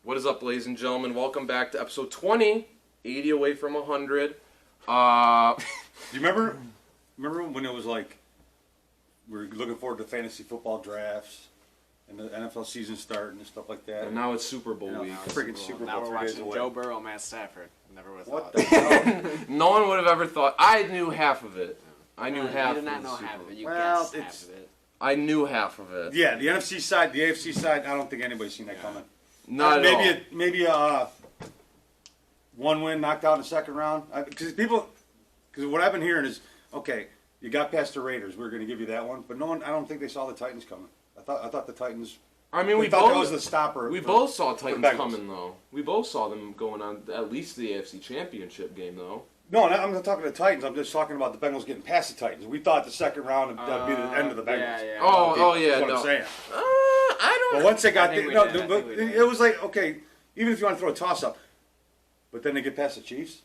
What is up, ladies and gentlemen? Welcome back to episode 20, 80 away from 100. Do you remember when it was like we were looking forward to fantasy football drafts and the NFL season starting and stuff like that? And now it's Super Bowl week. Freaking Super Bowl. Now we're 3 days watching away. Joe Burrow, Matt Stafford. Never would have What thought. the hell? No one would have ever thought. I knew half of it. I knew half You of did not the know Super half Bowl. of it. You Well, guessed half it's- of it. I knew half of it. Yeah, the NFC side, the AFC side, I don't think anybody's seen that coming. Not at all. Maybe one win knocked out in the second round. Because what I've been hearing is, okay, you got past the Raiders, we're going to give you that one, but no one, I don't think they saw the Titans coming. I thought the Titans. I mean, we thought that both was the stopper. we both saw Titans Bengals. coming though. We both saw them going on at least the AFC Championship game though. No, I'm not talking the Titans. I'm just talking about the Bengals getting past the Titans. We thought the second round would be the end of the Bengals. Yeah. Oh yeah, That's what no. I'm saying. I don't. But once they got I think we no, did. I but think we did. it was like, okay, even if you want to throw a toss up, but then they get past the Chiefs.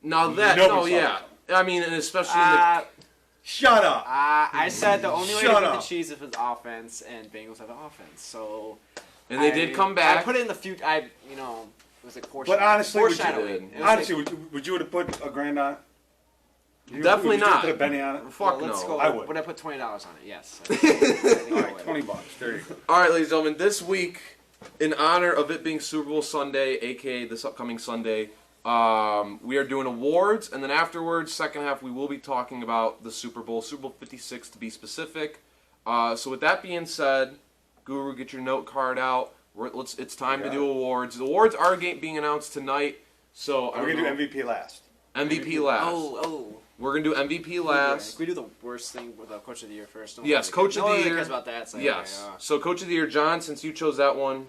Now that Nobody no, saw yeah. that I mean, and especially in the, Shut up. I said the only way to Shut beat up. the Chiefs is with offense, and Bengals have offense. So. and they did come I back. put it in the future. It was like But honestly, foreshadowing. It was honestly, like, would you have put a grand on it? Definitely would you not. put a penny on it? Fuck let's no. go. I would. Would I put $20 on it? Yes. I think All I right, would. $20. There you go. All right, ladies and gentlemen, this week, in honor of it being Super Bowl Sunday, aka this upcoming Sunday, we are doing awards, and then afterwards, second half, we will be talking about the Super Bowl 56 to be specific. So with that being said, Guru, get your note card out. It's time to do awards. The awards are being announced tonight, so We're going to do MVP last. MVP last. Oh. We're gonna do MVP last. Can we do the worst thing with the Coach of the Year first? Yes, Coach of the No one Year. cares about that. It's like, Yes. okay, So Coach of the Year, John, since you chose that one.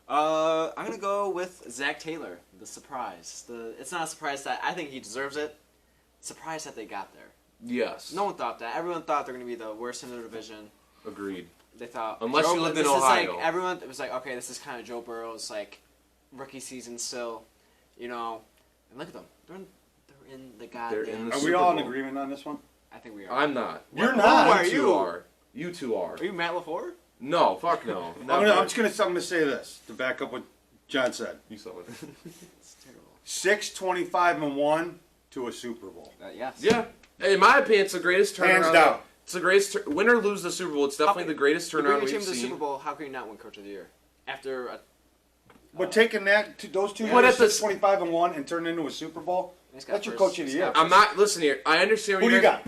I'm gonna go with Zach Taylor, the surprise. It's not a surprise that I think he deserves it. Surprise that they got there. Yes. No one thought that. Everyone thought they're gonna be the worst in the division. Agreed. They thought Unless you lived in this is Ohio. like everyone. It was like, okay, this is kind of Joe Burrow's like rookie season still, And look at them. They're in the goddamn. They're in the Are we Super all in Bowl. agreement on this one? I think we are. I'm not. You're Who not. are You two you? are. You two are. Are you Matt LaFleur? No, fuck no. I'm Never. just gonna say this to back up what John said. You saw it. It's terrible. 6-25-1 to a Super Bowl. Yes. Yeah. In my opinion, it's the greatest turnaround. Hands down. It's the greatest. Win or lose the Super Bowl, it's definitely the greatest You bring turnaround your team we've to the Super seen. Bowl. How can you not win Coach of the Year after? But taking those two But years, at the 6-25-1, and turning into a Super Bowl, that's your Coach of the Year. I'm not. Listen here. I understand. Who do you got?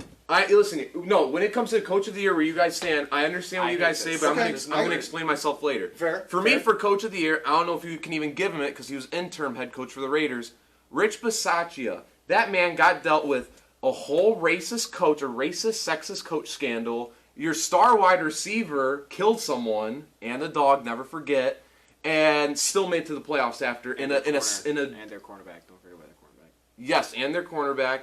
Listen here. No, when it comes to Coach of the Year, where you guys stand, I understand what I you guys hate say, this. but Okay, I'm I going to agree. explain myself later. Fair. For me, for Coach of the Year, I don't know if you can even give him it because he was interim head coach for the Raiders. Rich Bisaccia. That man got dealt with a whole racist coach, a racist, sexist coach scandal. Your star wide receiver killed someone and a dog, never forget, and still made it to the playoffs after And their cornerback. Don't forget about their cornerback. Yes, and their cornerback,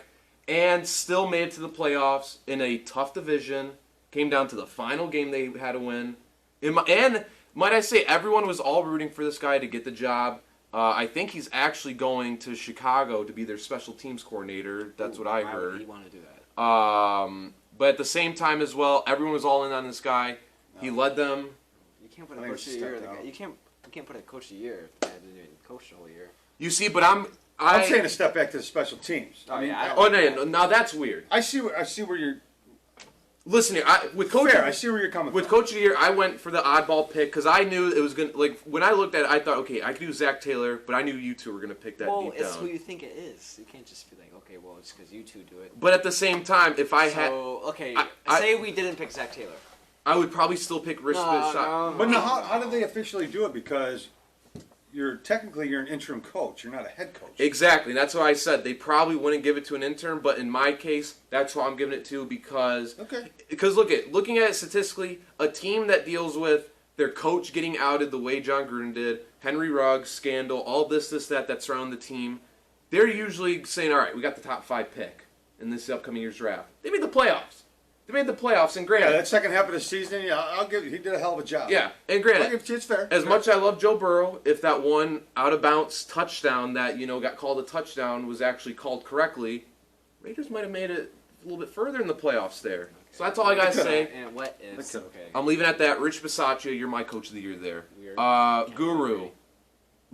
and still made it to the playoffs in a tough division. Came down to the final game they had to win. And might I say, everyone was all rooting for this guy to get the job. I think he's actually going to Chicago to be their special teams coordinator. That's what I Why would heard. he want to do that? But at the same time as well, everyone was all in on this guy. He led them. You can't put a I think Coach of the it's Year. stepped out. You can't put a Coach of the Year if they didn't even coach the whole year. You see, but I'm saying a step back to the special teams. Oh, yeah, Oh no! Now that's weird. I see where you're. Listen here, with Coach. Fair. I see where you're coming With from. Coach of the Year, I went for the oddball pick because I knew it was going to, like, when I looked at it, I thought, okay, I could do Zach Taylor, but I knew you two were going to pick that Well, deep it's down. who you think it is. You can't just be like, okay, well, it's because you two do it. But at the same time, if I had, Okay, I- say we didn't pick Zach Taylor. I would probably still pick Rich Bisaccia. But now, how did they officially do it? Because you're an interim coach. You're not a head coach. Exactly, and that's what I said. They probably wouldn't give it to an intern, but in my case, that's who I'm giving it to because looking at it statistically, a team that deals with their coach getting outed the way John Gruden did, Henry Ruggs scandal, all this, that surround the team, they're usually saying, all right, we got the top 5 pick in this upcoming year's draft. They made the playoffs. And granted, Yeah, that second half of the season, I'll give. He did a hell of a job. yeah, and granted, It's fair. as much as I love Joe Burrow, if that one out-of-bounds touchdown that, got called a touchdown was actually called correctly, Raiders might have made it a little bit further in the playoffs there. So that's all I got to say. And what is okay? I'm leaving at that. Rich Bisaccia, you're my Coach of the Year there. Weird. Guru.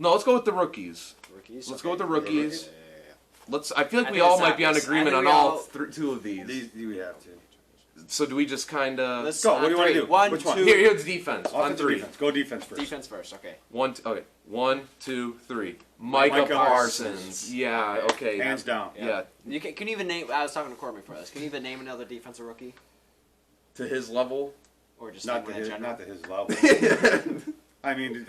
No, let's go with the rookies. Let's go with the rookies. I feel like we all might be on agreement on all two of these. These we have to. So do we just kind of... Let's go. What do you want to do? Which one? Here's defense. On 3. Defense. Go defense first. Defense first, okay. 1, 2, 3. Micah Parsons. Yeah, okay. Hands down. Yeah. You can even name... I was talking to Courtney for this. Can you even name another defensive rookie? To his level? Or just not to in general? his level. I mean,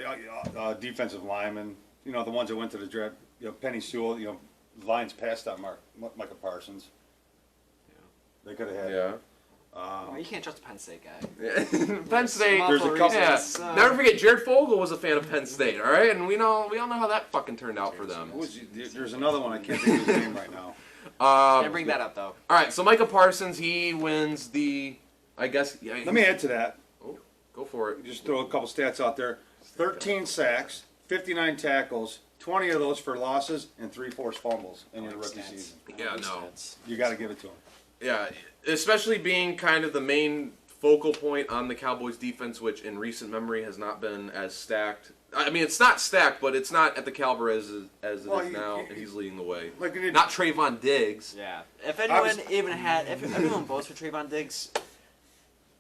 defensive linemen, the ones that went to the draft, Penny Sewell, Lions passed on Micah Parsons. Yeah. They could have had. Yeah. Well, you can't trust the Penn State guy. Penn State. There's a couple. Yeah. Never forget, Jared Fogle was a fan of Penn State. All right, and we all know how that fucking turned out for them. There's another one I can't think of his name right now. Can't bring that up though. All right, so Micah Parsons, he wins the. I guess. Yeah, Let me add to that. Oh, go for it. Just throw a couple stats out there: 13 sacks, 59 tackles, 20 of those for losses, and 3 forced fumbles in your rookie season. Yeah, no. You got to give it to him. Yeah, especially being kind of the main focal point on the Cowboys defense, which in recent memory has not been as stacked. I mean, it's not stacked, but it's not at the caliber as it is now, and he's leading the way. Not Trayvon Diggs. Yeah. If anyone if everyone votes for Trayvon Diggs,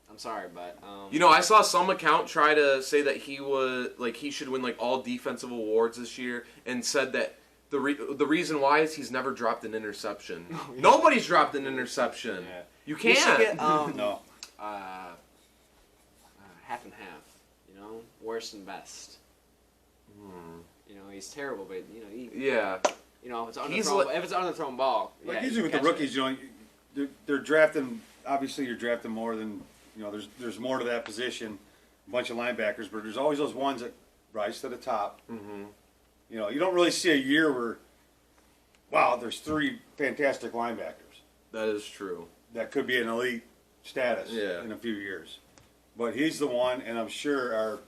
I'm sorry, but I saw some account try to say that he should win all defensive awards this year, and said that the reason why is he's never dropped an interception. Oh, yeah. Nobody's dropped an interception. Yeah. You can't. You should get, no. Half and half. Worst and best. He's terrible, but yeah. If it's underthrown ball. Usually with the rookies, they're drafting. Obviously, you're drafting more than There's more to that position. A bunch of linebackers, but there's always those ones that rise to the top. Mm-hmm. You don't really see a year where, wow, there's 3 fantastic linebackers. That is true. That could be an elite status in a few years. But he's the one, and I'm sure our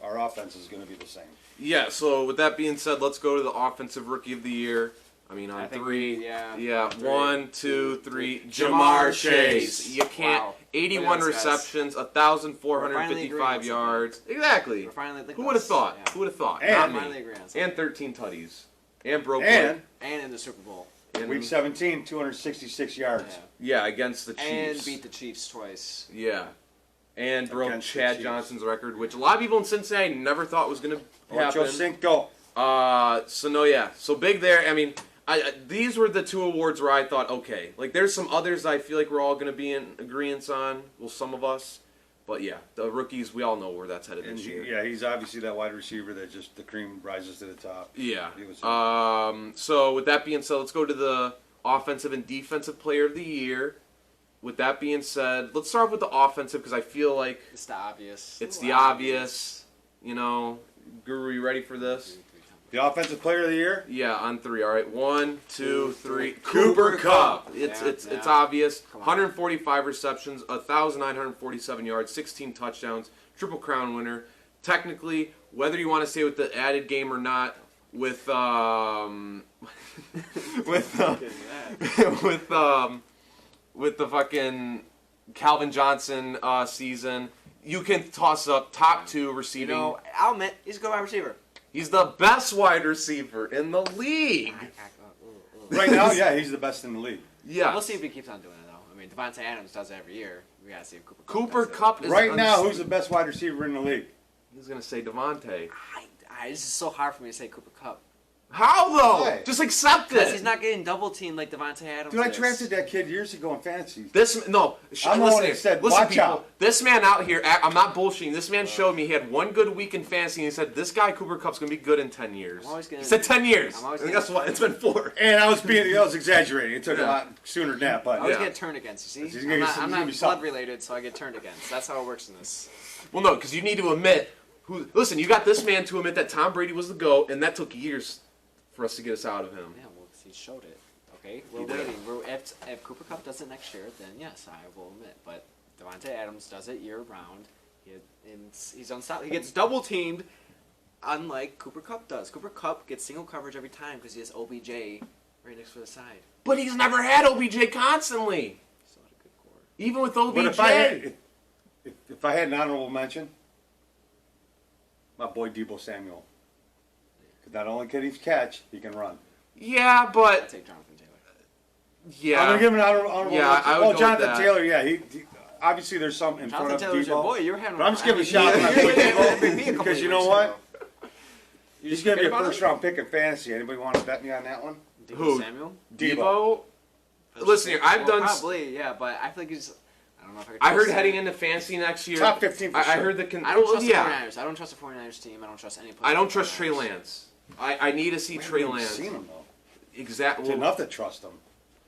our offense is going to be the same. Yeah. So with that being said, let's go to the offensive rookie of the year. I mean, on 3. Yeah. 1, 2, 3. Jamar Chase. You can't. Wow. 81 receptions, 1,455 yards. Exactly. Who would have thought? Yeah. Who would have thought? And, not me. And 13 tutties. And broke. And in the Super Bowl. Week 17, 266 yards. Yeah, against the Chiefs. And beat the Chiefs twice. Yeah. And broke Chad Johnson's record, which a lot of people in Cincinnati never thought was going to happen. Ocho Cinco. So big there. I mean, these were the 2 awards where I thought, okay, there's some others I feel like we're all going to be in agreement on. Well, some of us. But yeah, the rookies, we all know where that's headed this year. Yeah, he's obviously that wide receiver that just the cream rises to the top. Yeah. So with that being said, let's go to the offensive and defensive player of the year. With that being said, let's start with the offensive because I feel like it's the obvious. It's the obvious. Guru, you ready for this? The offensive player of the year? Yeah, on 3. All right, 1, 2, 3. Cooper Kupp. It's obvious. 145 receptions, 1,947 yards, 16 touchdowns, Triple Crown winner. Technically, whether you want to say with the added game or not, with with the fucking Calvin Johnson season, you can toss up top 2 receiving. I'll admit he's a good wide receiver. He's the best wide receiver in the league. Right now, yeah, he's the best in the league. Yeah. We'll see if he keeps on doing it, though. I mean, Devontae Adams does it every year. We got to see if Cooper Kupp is... Right now, who's the best wide receiver in the league? He's going to say Devontae. This is so hard for me to say Cooper Kupp. How, though? Why? Just accept it. Because he's not getting double-teamed like Devontae Adams Dude, I drafted that kid years ago in fantasy. Listen, watch people. out. This man out here, I'm not bullshitting. This man showed me he had 1 good week in fantasy, and he said, this guy, Cooper Kupp's going to be good in 10 years. He said 10 years. And guess what? It's been 4. And I was exaggerating. It took a lot sooner than that. But I always get turned against, you see? I'm not blood-related, so I get turned against. That's how it works in this. Well, no, because you need to admit... Listen, you got this man to admit that Tom Brady was the GOAT, and that took years for us to get us out of him. Yeah, well, he showed it. Okay, we're waiting. If Cooper Kupp does it next year, then yes, I will admit. But Devontae Adams does it year round. He's unstoppable. He gets double teamed, unlike Cooper Kupp does. Cooper Kupp gets single coverage every time because he has OBJ right next to the side. But he's never had OBJ constantly. Still had a good core. Even with OBJ. But if I had an honorable mention, my boy Debo Samuel. Not only can he catch, he can run. Yeah, I'd but take Jonathan Taylor. yeah, I'm gonna give him an honorable. Yeah, I would go with Jonathan that. Taylor. Yeah, he obviously there's some in Jonathan front of Taylor's your boy. Debo. You're having. But I'm just giving a shout out to Debo because you know what? He's gonna be a first round pick in fantasy. Anybody want to bet me on that one? Who? Samuel? Debo. Listen here, I've done. Probably, yeah, but I feel like he's. I don't know if I could. I heard trust heading him. into fantasy next year. Top 15 for I sure. heard the. I don't trust the yeah. 49ers. I don't trust the 49ers team. I don't trust any player. I don't for the trust Trey 49ers. Lance. I need to see Trey I've Lance. seen him though. Exactly. Enough to trust him,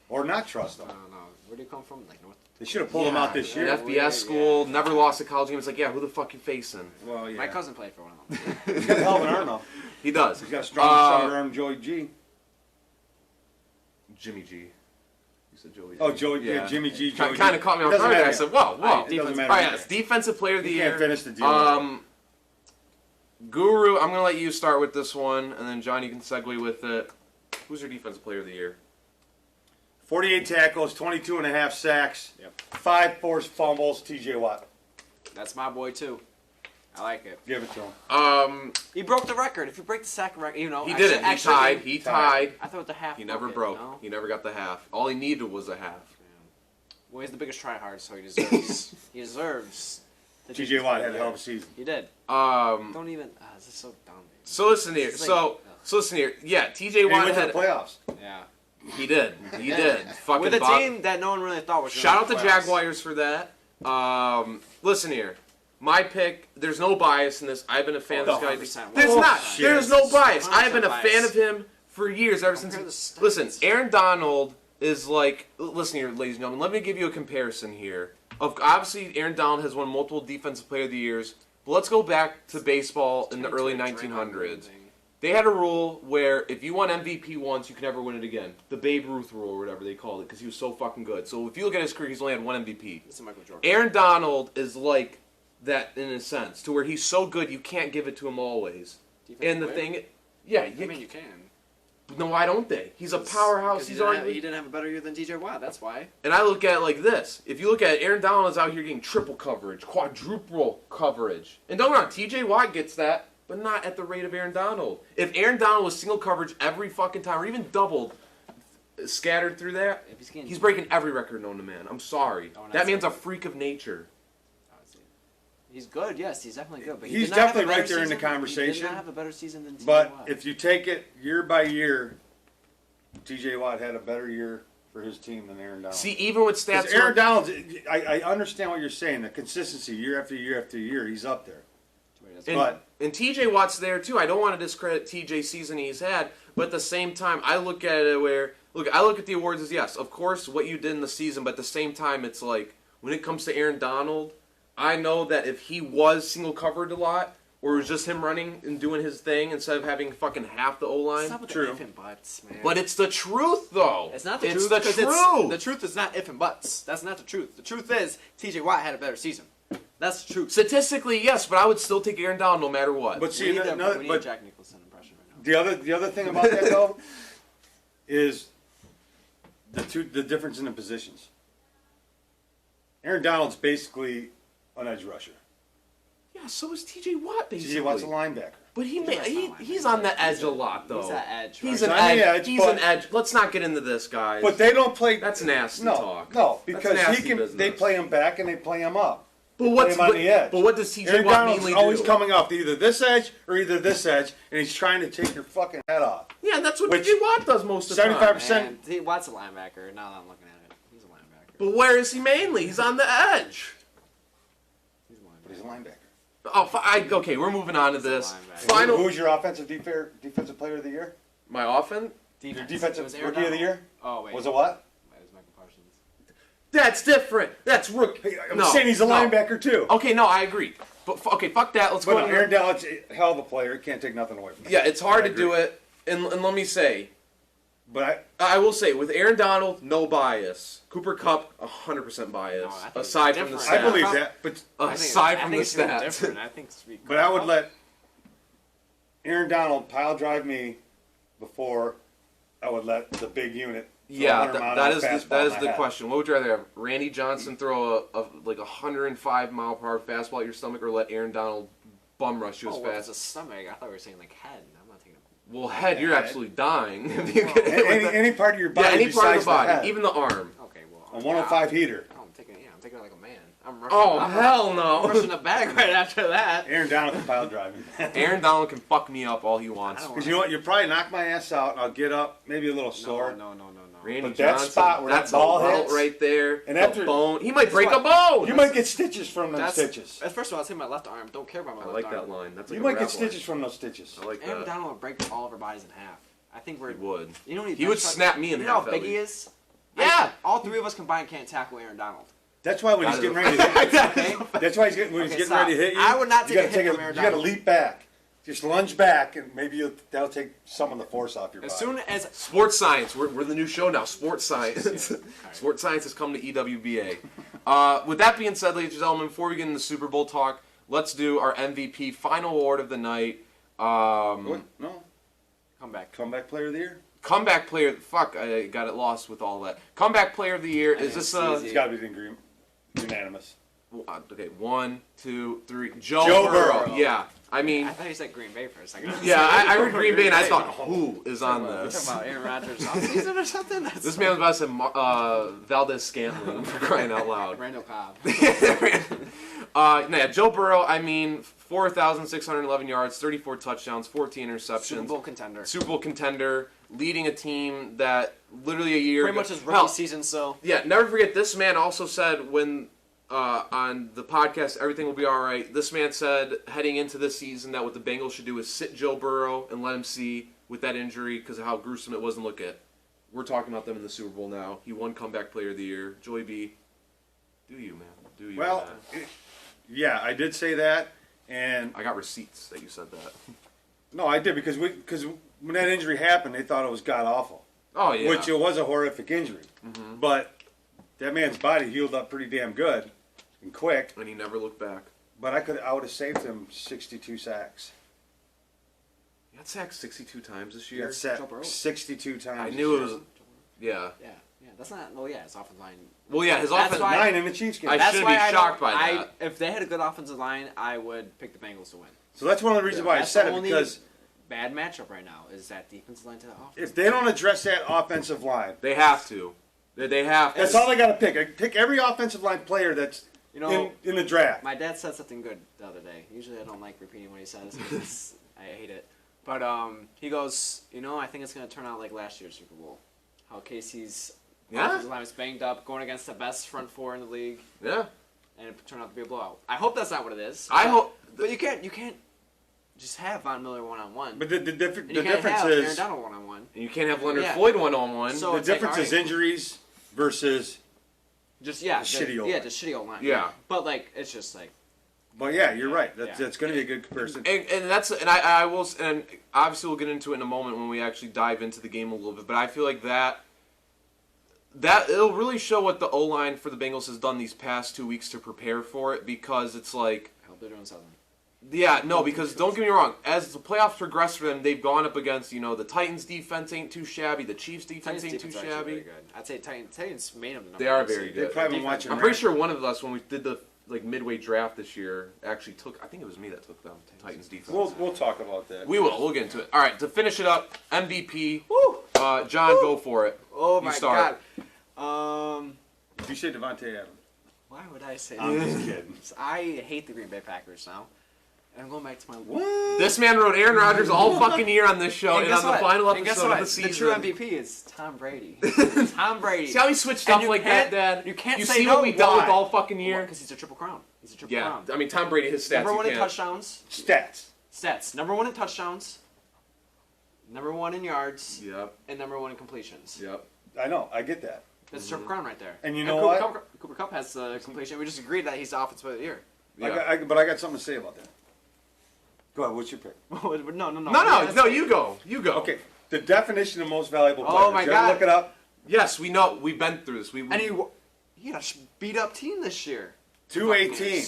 or not trust him. I don't know. Where do you come from? Like North. They should have pulled him out this An year. FBS school, never lost a college game. It's like, yeah, who the fuck you facing? Well, yeah. My cousin played for one of them. He's got a hell of an arm though. He does. He's got a strong shoulder arm, Joey G. Jimmy G. You said Joey. Oh, Joey, yeah, Jimmy G. Joey Kind of caught me off Doesn't guard. there. I matter. said, whoa, whoa. It doesn't matter. All right, yes, defensive player of the He year. can't finish the deal. Guru, I'm gonna let you start with this one, and then John, you can segue with it. Who's your defensive player of the year? 48 tackles, 22 and a half sacks, Yep. 5 forced fumbles. T.J. Watt. That's my boy too. I like it. Give it to him. He broke the record. If you break the sack record, you know. He actually- didn't. actually, He tied. I thought the half. He never it, broke. No? He never got the half. All he needed was a half. Well, he's the biggest tryhard, so he deserves. he deserves. the T.J. defensive Watt player had of a the hell year. of a season. He did. Don't even. This is so dumb. So listen here. It's like- So listen here. Yeah, T.J. And he Watt went to had. the playoffs. Yeah. He did. He did. Fucking With a Bob- team that no one really thought was. Shout out gonna the make playoffs. Jaguars for that. Listen here. My pick, there's no bias in this. I've been a fan of this guy. 100%. There's not. Bullshit. There's no bias. I've been a 100% fan of him for years, ever Compare the since. stats. Listen, Aaron Donald is like. Listen here, ladies and gentlemen. Let me give you a comparison here. Of obviously, Aaron Donald has won multiple Defensive Player of the Years. But let's go back to baseball in the early 1900s. They had a rule where if you won MVP once, you can never win it again. The Babe Ruth rule, or whatever they called it, because he was so fucking good. So if you look at his career, he's only had one MVP. This is Michael Jordan. Aaron Donald is like that in a sense, to where he's so good you can't give it to him always. Defensive And the player? thing, yeah, I mean, you can. no, why don't they? He's a powerhouse. He He's didn't, already. he didn't have a better year than T.J. Watt. That's why. And I look at it like this: if you look at it, Aaron Donald is out here getting triple coverage, quadruple coverage, and don't get me wrong, T.J. Watt gets that, but not at the rate of Aaron Donald. If Aaron Donald was single coverage every fucking time, or even doubled, scattered through that, If he's getting, he's breaking every record known to man. I'm sorry. Oh, and That that's man's it. a freak of nature. He's good. Yes, he's definitely good. But he He's did not have a definitely right better there in the season. He conversation. did not have a better season than T.J. But Watt. if you take it year by year, T.J. Watt had a better year for his team than Aaron Donald. See, even with stats, 'Cause Aaron Donald, I understand what you're saying. The consistency year after year after year, he's up there. and TJ Watt's there too. I don't want to discredit TJ's season he's had, but at the same time, I look at it where I look at the awards as yes, of course, what you did in the season, but at the same time, it's like when it comes to Aaron Donald, I know that if he was single covered a lot, or it was just him running and doing his thing instead of having fucking half the O line. Stop with True. the if and buts, man. But it's the truth, though. It's not the it's truth. the 'cause truth. the truth is not if and buts. That's not the truth. The truth is T.J. Watt had a better season. That's the truth. Statistically, yes, but I would still take Aaron Donald no matter what. But We see, need, we need a but Jack Nicholson impression right now. the other thing about that though is the difference in the positions. Aaron Donald's basically an edge rusher. yeah, so is TJ Watt basically. T.J. Watt's a linebacker. But That's not he's linebacker. on the edge a lot though. He's that edge. He's right? an He's on edge. the edge, He's but- an edge. Let's not get into this, guys. But they don't play. That's nasty no, talk. No, That's because nasty he can. business. They play him back and they play him up. But They what's play him on the edge. But what does TJ Aaron Watt Donald's mainly always do? coming off either this edge or either this edge, and he's trying to take your fucking head off. Yeah, that's what Which- TJ Watt does most of the time. 75%. Man, Watt's a linebacker. Now that I'm looking at it, he's a linebacker. But where is he mainly? He's on the edge. He's a But he's a linebacker. linebacker. Oh, okay, we're moving on to this. linebacker. Final. Who's your offensive defensive player of the year? My offense? Your Defense. defensive It was Aaron rookie of the Donald. year? Oh wait. Was it what? It was Michael Parsons. That's different. That's rookie. Hey, I'm No, saying he's a no. linebacker too. Okay, no, I agree. But okay, fuck that. Let's But go. no, to Aaron Donald's a hell of a player. He can't take nothing away from him. Yeah, it's hard I to do agree. it. And let me say, But I will say, with Aaron Donald, no bias. Cooper Kupp, 100% bias. No, I think aside it's from the different. stats. I believe that. But Aside from the it's really stats. different. I think it's but I would let Aaron Donald pile drive me before I would let the big unit. throw a Yeah, 100 mile that an is hour the, fastball that in is my the head. question. What would you rather have? Randy Johnson throw a like 105 mile per hour fastball at your stomach, or let Aaron Donald bum rush you as Oh, well, it's fast? a stomach. I thought we were saying like head. I'm not taking Well, head, you're Head. absolutely dying. If you get hit with that. Any part of your body Yeah, any part of besides the body, head. even the arm. Okay, well. A 105 heater. Oh, I'm taking it like a man. I'm rushing. Oh, I'm hell I'm no. rushing a bag right after that. Aaron Donald can pile driving. Aaron Donald can fuck me up all he wants. I don't Because you know what? You'll probably knock my ass out, and I'll get up, maybe a little sore. No. Randy But that Johnson, spot where that's that ball a welt hits, right there. and The after- bone. He might break what- a bone. You might get stitches from them stitches. First of all, I'll say my left arm. Don't care about my I left like arm. that line. That's like You a might get rap line. stitches from those stitches. I like Aaron that. Donald would break all of our bodies in half. I think we're. He would. You know what He would snap me in You know half, how big at he least. is? Yeah. All three of us combined can't tackle Aaron Donald. That's why when he's That getting is- ready to hit you, Okay? that's why he's getting, when he's Okay, getting ready to hit you. I would not you take gotta a hit from Aaron You got to Donald. leap back. Just lunge back, and maybe that'll take some of the force off your body. As soon as Sports Science. We're the new show now. Sports Science. Sports Science has come to E.W.B.A. With that being said, ladies and gentlemen, before we get into Super Bowl talk, let's do our MVP final award of the night. What? No. Comeback player of the year? Comeback player. Fuck, I got it lost with all that. Comeback player of the year. Is this It's got to be unanimous. Okay, 1, 2, 3. Joe Burrow. Burrow. Yeah, I mean, I thought you said Green Bay for a second. yeah, I heard Green Bay and I thought, who is on You're this? talking about Aaron Rodgers offseason or something? That's This man was about to say Valdez Scantling for crying out loud. Randall Cobb. No, yeah, Joe Burrow, I mean, 4,611 yards, 34 touchdowns, 14 interceptions. Super Bowl contender. Super Bowl contender, leading a team that literally a year Pretty ago. much his rookie season, so. Yeah, never forget, this man also said when on the podcast, Everything Will Be Alright, this man said heading into this season that what the Bengals should do is sit Joe Burrow and let him see with that injury because of how gruesome it was. And look at, we're talking about them in the Super Bowl now. He won Comeback Player of the Year. Joey B, do you, man. Do you, Well, man. yeah, I did say that, and I got receipts that you said that. no, I did because when that injury happened, they thought it was god awful, Oh, yeah. which it was a horrific injury. But that man's body healed up pretty damn good and quick. And he never looked back. But I would have saved him 62 sacks. He got sacked 62 times this He year. got sacked Joe Burrow? 62 times. I this knew it year. was, yeah. Yeah, that's not. Well, yeah, his offensive line. Well, yeah, his That's offense. why- 9 in the Chiefs game. I That's shouldn't why be I shocked don't- by that. If they had a good offensive line, I would pick the Bengals to win. So that's one of the reasons why I That's said the it, only because bad matchup right now is that defensive line to the offense. if they don't address that offensive line, They have to. They have to. that's all they got to pick. I pick every offensive line player that's You know, in the draft. my dad said something good the other day. Usually I don't like repeating what he says. 'Cause I hate it. But he goes, I think it's going to turn out like last year's Super Bowl. How Casey's offensive line was banged up, going against the best front four in the league, Yeah. and it turned out to be a blowout. I hope that's not what it is. I hope. But you can't just have Von Miller one-on-one. But the And difference you can't have Aaron is Donald one-on-one. And you can't have Leonard Yeah. Floyd one-on-one. So the it's like, difference is alright. injuries versus. Just shitty O-line. just shitty O-line. Yeah. But like it's just like But yeah, you're right. That's Yeah. going to be a good comparison. And that's and I will and obviously we'll get into it in a moment when we actually dive into the game a little bit. But I feel like that it'll really show what the O line for the Bengals has done these past 2 weeks to prepare for it because it's like. I hope they're doing something. Yeah, no, because don't get me wrong. As the playoffs progress for them, they've gone up against, the Titans' defense ain't too shabby. The Chiefs' defense ain't too defense are actually shabby. really good. I'd say Titans made them the number They are one very seed. good. They've probably been Defense- watching. I'm pretty sure one of us, when we did the midway draft this year, actually took. I think it was me that took them. Titans defense. We'll talk about that. We will. We'll get into it. All right, to finish it up, MVP. Woo! John, go for it. Oh You my start. God. Did you say Devontae Adams? Why would I say I'm that? just kidding. I hate the Green Bay Packers now. And I'm going back to my What? This man wrote Aaron Rodgers all fucking year on this show, and, guess on the what? final And guess episode of what? the season. The true MVP is Tom Brady. Tom Brady. See how he switched And stuff you like that, can't- Dad? you can't You say see no. what we dealt with Why? all fucking year? Because he's a triple crown. He's a triple Yeah, crown. I mean Tom Brady, his stats. Number you one in can't- touchdowns. Stats. Number one in touchdowns. Number one in yards. Yep. And number one in completions. Yep. I know. I get that. That's a triple crown right there. And you know what? Cooper Kupp has the completion. We just agreed that he's the offensive player of the year. Yeah. But I got something to say about that. Go ahead. What's your pick? No. No, you go. You go. Okay. The definition of most valuable player. Oh my Did you ever God. Look it up. Yes, we know. We've been through this. And he had a beat up team this year. 218.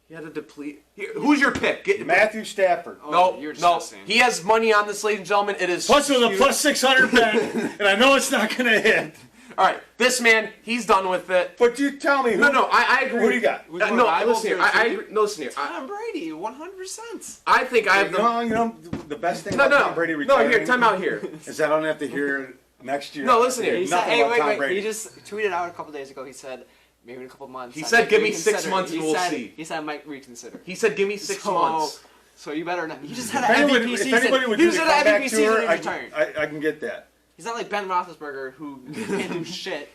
He had to deplete. Here, who's your pick? Matthew Stafford. Oh, you're No. disgusting. He has money on this, ladies and gentlemen. It is Plus with a huge. plus 600 bet, and I know it's not going to hit. All right, this man, he's done with it. But you tell me who. No, I agree. Who do you got? We No, going Bible listen here. I here, agree. No, listen here. Tom Brady, 100%. I think I have the. No, the the best thing No, about no, Tom Brady no. retiring Here, time out here. is that I don't have to hear next year. No, listen here. He said, Nothing hey, about Tom wait. Brady. He just tweeted out a couple days ago. He said, maybe in a couple months. He I said, might "Give me 6 reconsider." months and He we'll said- see. He said, I might reconsider. He said, "Give me 6 So- months." So you better not. He just had If an anybody, MVP if season. anybody would He do just the had an comeback MVP season tour, and retired. I can get that. He's not like Ben Roethlisberger who can't do shit.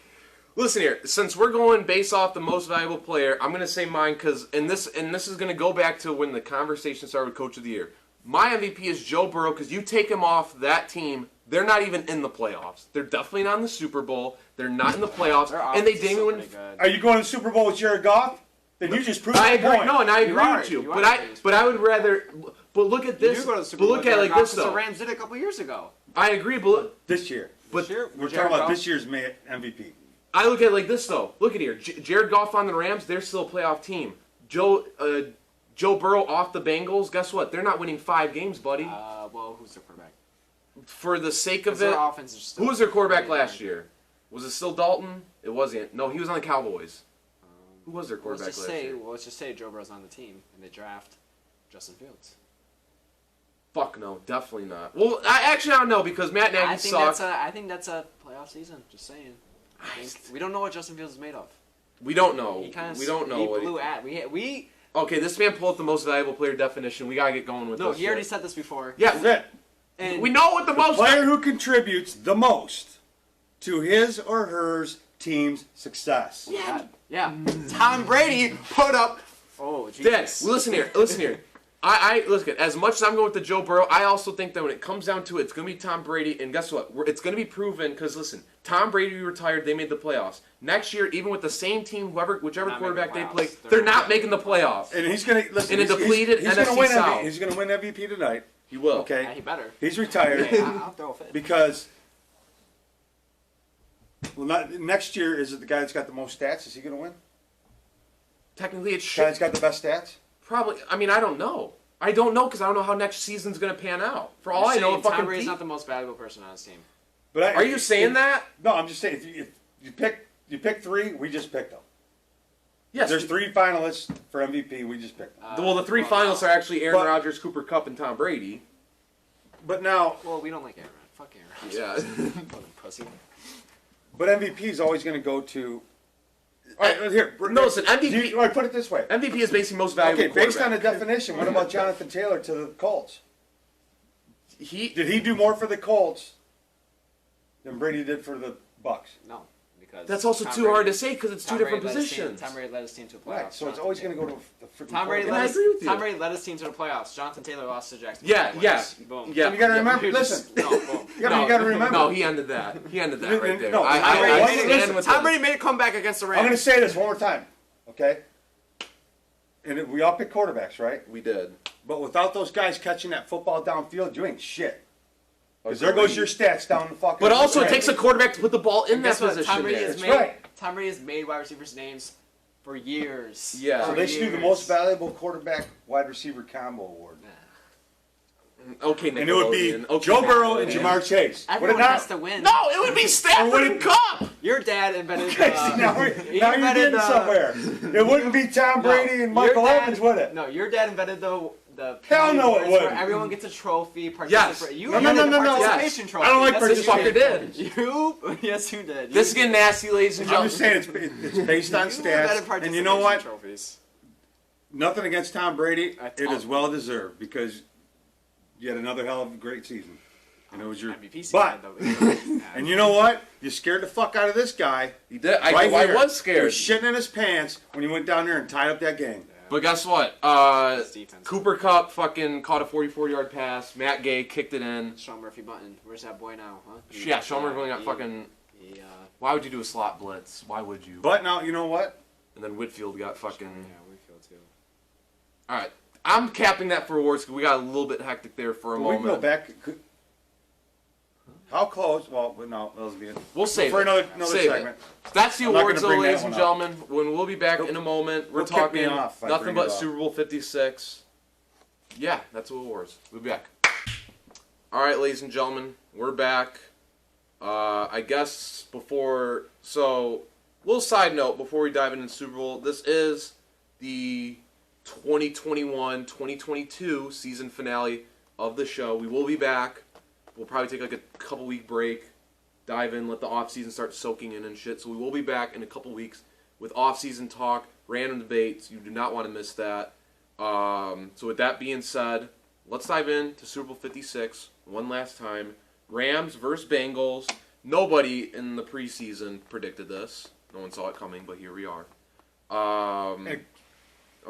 Listen here. Since we're going based off the most valuable player, I'm going to say mine because this is going to go back to when the conversation started with Coach of the Year. My MVP is Joe Burrow because you take him off that team, they're not even in the playoffs. They're definitely not in the Super Bowl. They're not in the playoffs, Their and they offense is didn't still even. pretty good. Are you going to the Super Bowl with Jared Goff? Then you just proved I my agree. point. No, and I You agree are. with you. You But are I based. but I would rather. But look at You this. do go to the Super But Bowl look with at it Jared like this Goff, 'cause though. The Rams did it a couple years ago. I agree, but This year. but This year, We're Jared talking about Goff- this year's MVP. I look at it like this though. Look at here. Jared Goff on the Rams. They're still a playoff team. Joe Burrow off the Bengals. Guess what? They're not winning 5 games, buddy. Well, who's their quarterback? For the sake of Their it, offense is still who was their quarterback pretty last good. year? Was it still Dalton? It wasn't. No, he was on the Cowboys. Who was their quarterback Let's last just say, year? well, let's just say Joe Burrow's on the team and they draft Justin Fields. Fuck no, definitely not. Well, I don't know because Matt Nagy I think sucks. that's a playoff season. Just saying. I think, we don't know what Justin Fields is made of. We don't know. He kind of We don't know. He what blew at we. Okay, this man pulled up the most valuable player definition. We gotta get going with No, this. he already shit. said this before. That's Yeah, it. And we know what the most. Player who contributes the most to his or her team's success. Yeah. Tom Brady put up. Oh, Jesus. This. Listen here. Listen here. I listen. As much as I'm going with the Joe Burrow, I also think that when it comes down to it, it's going to be Tom Brady. And guess what? It's going to be proven because listen, Tom Brady retired. They made the playoffs next year. Even with the same team, whichever Not quarterback they making play, playoffs. they're not making the playoffs. And he's going to listen. In a depleted he's gonna NFC win South. He's going to win MVP tonight. He will. Okay. Yeah, he better. He's retired Hey, I'll throw a fit. because. Well, next year is it the guy that's got the most stats? Is he going to win? Technically, it's The guy that's got the best stats? probably. I mean, I don't know. I don't know because I don't know how next season's going to pan out. For all I You're know, saying fucking Tom Brady's Pete- not the most valuable person on his team. But Are you saying that? No, I'm just saying if you pick 3, we just picked them. Yes. There's 3 finalists for MVP. We just picked them. Well, the 3 finalists are actually Aaron but- Rodgers, Cooper Kupp, and Tom Brady. But now, Well, we don't like Aaron. Fuck Aaron. Yeah. Fucking pussy. but MVP is always going to go to. All right, here. No, listen, MVP All right, put it this way. MVP is basically most valuable. Okay, based on the quarterback. definition, what about Jonathan Taylor to the Colts? He Did he do more for the Colts than Brady did for the Bucks? No, because that's also Tom too Brady- hard to say because it's two Tom different Brady led his team- positions. Tom Brady led his team to the playoffs. Right, so it's Jonathan always Taylor. going to go to the freaking Tom Brady, And I quarterback. led his, agree with you. Tom Brady led his team to the playoffs. Jonathan Taylor lost to Jacksonville. Yeah, Jaguars. yeah, Boom. yeah. You got to remember. You're just- Listen, no, boom. yeah, but you got to remember. No, he ended that. He ended that right there. No, I Tom Brady- stand listen, with Tom him. Brady made a comeback against the Rams. I'm going to say this one more time, okay? And we all pick quarterbacks, right? We did. But without those guys catching that football downfield, you ain't shit. Because there goes your stats down the fucking. But also, it right. takes a quarterback to put the ball in And that guess what? position. Tom Brady there. has That's made right. Tom Brady has made wide receivers' names for years. Yeah. So For they should do the years. most valuable quarterback wide receiver combo award. Okay, And it would be Nickelodeon. Okay, Joe Burrow and Nickelodeon. Jamar Chase. Would it Everyone not? has to win. No, it would be Stafford and Cup. Your dad invented. Okay, see, now you're invented, getting somewhere. It wouldn't be Tom Brady and Michael your dad- Evans, would it? No, your dad invented the Hell no, it awards wouldn't. where everyone gets a trophy. Yes. You No, no, invented no, no, the no. participation Yes. trophy. I don't like That's what This you fucker did. did. You? Yes, you did. This is getting nasty, ladies and I'm gentlemen. just saying it's based on You invented stats. And you know what? participation Trophies. Nothing against Tom Brady. I It thought- is well deserved because you had another hell of a great season. And it was your. MVP season, But, though. and you know what? You scared the fuck out of this guy. He did. I Right was here. He scared. was shitting in his pants when he went down there and tied up that game. But guess what? His defense. Cooper Kupp fucking caught a 44-yard pass. Matt Gay kicked it in. Sean Murphy Button. Where's that boy now? Huh? Yeah, Sean Murphy got he- fucking. He, Why would you do a slot blitz? Why would you? But now, you know what? And then Whitfield got fucking. yeah, we feel too. All right, I'm capping that for awards because we got a little bit hectic there for a We can go moment. back. How close? Well, no, that was good. We'll save For it. another Save segment. it. That's the I'm not awards, gonna though, bring that ladies and one up. gentlemen. When we'll be back in a moment, we're He'll kick me talking off if I nothing bring but it up. Super Bowl 56. Yeah, that's what awards. We'll be back. All right, ladies and gentlemen, we're back. I guess before, so little side note before we dive into the Super Bowl. This is the 2021-2022 season finale of the show. We will be back. We'll probably take like a couple week break, dive in, let the off season start soaking in and shit. So we will be back in a couple weeks with off season talk, random debates. You do not want to miss that. So with that being said, let's dive into Super Bowl 56 one last time. Rams versus Bengals. Nobody in the preseason predicted this. No one saw it coming, but here we are. I'm going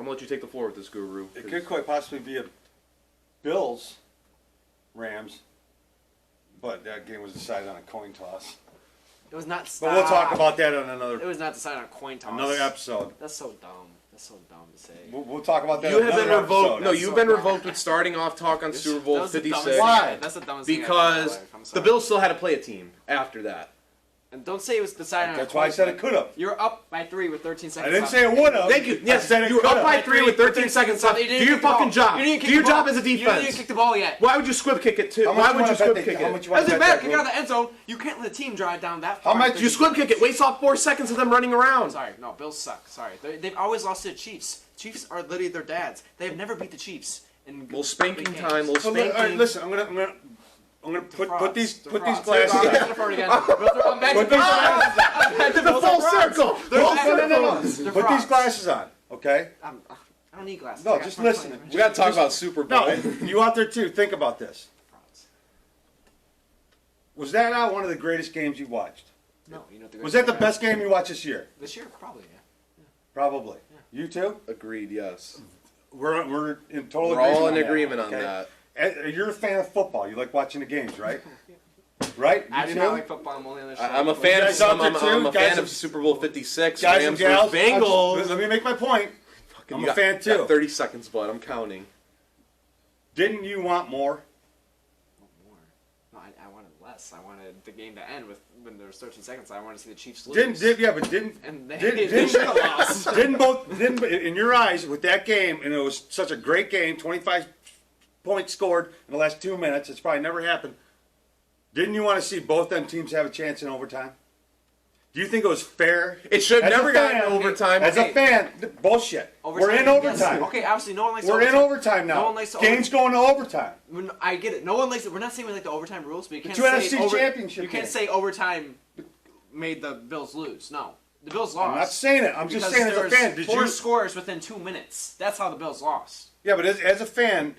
to let you take the floor with this, Guru. It could quite possibly be a Bills-Rams, but that game was decided on a coin toss. It was not. But we'll talk about that on It was not decided on a coin toss. another episode. That's so dumb. That's so dumb to say. We'll talk about that. You on have been another revoked. episode. No, you've been revoked with starting off talk on Super Bowl 56. Why? That's the dumbest thing I've Because ever in my life. I'm the sorry. Bills still had to play a team after that. And don't say it was decided on a That's coin why I said flip. it could have. You're up by 3 with 13 I seconds didn't left. say it would have. Thank you. Yes, I said it you were could up have. by 3 with 13 seconds left. You Do didn't your kick the ball. fucking job. You didn't kick Do your the ball. job as a You defense. didn't kick the ball yet. Why would you squib kick it too? How much Why would you wanna squib bet kick that- how it? much you wanna Doesn't bet matter. that, Kick Guru? out of the end zone. You can't let the team drive down that How far. much- You squib kick it. Waste off 4 seconds of them running around. Sorry, no, Bills suck. Sorry, they've always lost to the Chiefs. Chiefs are literally their dads. They have never beat the Chiefs. In Little spanking big games. time. Little So, all right, spanking. listen. I'm gonna put these Frauds. glasses Bills on. are fraud again. Bills are back to Put these frauds. glasses The full circle. No, They're no, no. frauds. They're Put these frauds. glasses on, okay? I don't need glasses. No, I got just 20/20 listen. We gotta talk Just- about Super Bowl. No, you out there too. Think about this. Frauds. Was that not one of the greatest games you watched? No, you know what the Was that the best game you watched this year? this year? Probably, yeah. Probably. You too? Agreed. Yes. We're in total We're agreement. all in on agreement on okay? that. You're a fan of football. You like watching the games, right? Right? I You do too? not like football. I'm only on the show. I'm a fan. guys out there I'm a too? fan Guys of and- Super Bowl 56. Guys and Rams gals, versus Bengals. let me make my point. I'm You a got- fan got too. 30 seconds, bud. I'm counting. Didn't you want more? More. No, I wanted less. I wanted the game to end with when there was 13 seconds. I wanted to see the Chiefs lose. Didn't And they, didn't- they should have lost. didn't in your eyes with that game, and it was such a great game, 25 points scored in the last 2 minutes. It's probably never happened. Didn't you want to see both them teams have a chance in overtime? Do you think it was fair? It should have As a never gotten fan- overtime. As a fan, bullshit. We're in yes. overtime. Okay, obviously no one likes We're in overtime now. No one likes the Game's going to overtime. I get it. No one likes it. We're not saying we like the overtime rules, but you can't two say NFC championship You can't games. say overtime made the Bills lose. No, the Bills lost. I'm not saying it. I'm just because saying as there a was fan. Did 4 you? scores within 2 minutes. That's how the Bills lost. Yeah, but as a fan,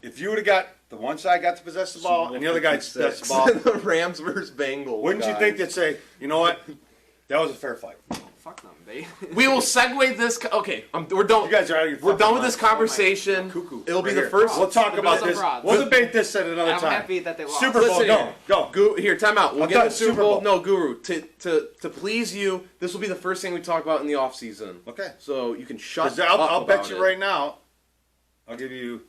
if you would have got the one side got to possess the ball and the other guy possessed the ball, the Rams versus Bengals. wouldn't you guys. think they'd say, you know what, that was a fair fight? Oh, fuck them. They. We will segue this. Okay, we're done. You guys are out of your We're fucking done with this minds. conversation. Cuckoo. It'll be Right the here. first. We'll talk The about Bills are this. frauds. We'll debate this at another I'm time. happy that they lost. Super Bowl, Listen go, go. Here, time out. We'll I'm get done. the Super Super Bowl. Bowl. No, Guru. To please you, this will be the first thing we talk about in the off season. Okay. So you can shut 'Cause up I'll bet about you it. right now, I'll give you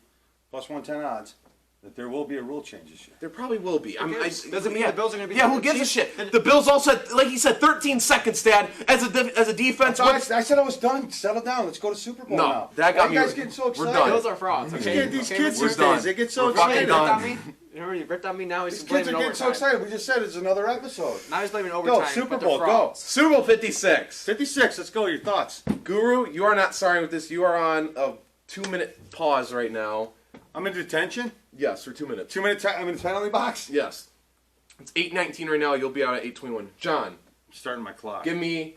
plus 110 odds that there will be a rule change this year. There probably will be. Doesn't mean the Bills are going to be. Yeah, who gives a shit? The Bills also had, like he said, 13 seconds, Dad. As a defense. So I said I was done. Settle down. Let's go to Super Bowl No, now. that got Why me- you guys getting so we're excited? done. Bills are frauds. Okay. These Okay, kids we're these done. days, they get so We're fucking excited. done. on me. You remember you ripped on me. Now he's These kids blaming are getting so overtime. excited. We just said it's another episode. Now he's blaming overtime. Super but they're Bowl, go. frauds. Super Bowl 56. 56. Let's go. Your thoughts? Guru, you are not starting with this. You are on a 2-minute pause right now. I'm in detention. Yes, for 2 minutes. 2 minute time. I'm in the penalty box. Yes. It's 8:19 right now. You'll be out at 8:21. John, Starting my clock. give me